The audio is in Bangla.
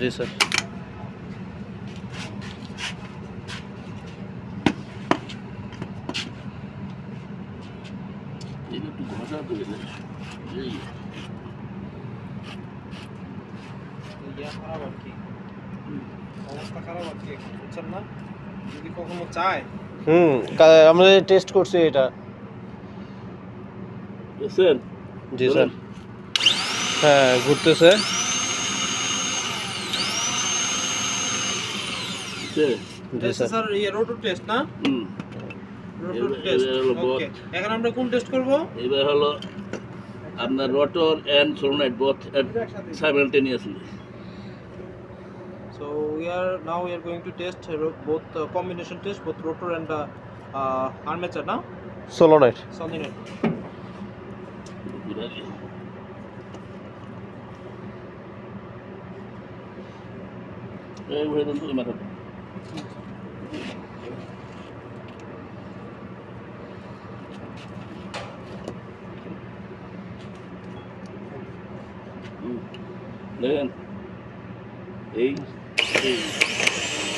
জি স্যার। এটা একটু ঘষা তো গেলে এই খারাপ আর কি, অবস্থা খারাপ আর কি, বুঝছেন না? যদি কখনো চায় আমরা টেস্ট করছি এটা। স্যার জি স্যার। হ্যাঁ ঘুরতেছে। জি স্যার। স্যার রোটর টেস্ট না? রোটর এবার টেস্ট, হলো ওকে। এখন আমরা কোন টেস্ট করব? এবার হলো আপনার rotor and solenoid both simultaneously. So now we are going to test both combination test, both rotor and armature now. সোলোনাইট। Solenoid. এই হয়ে তো মাথা দেখেন এই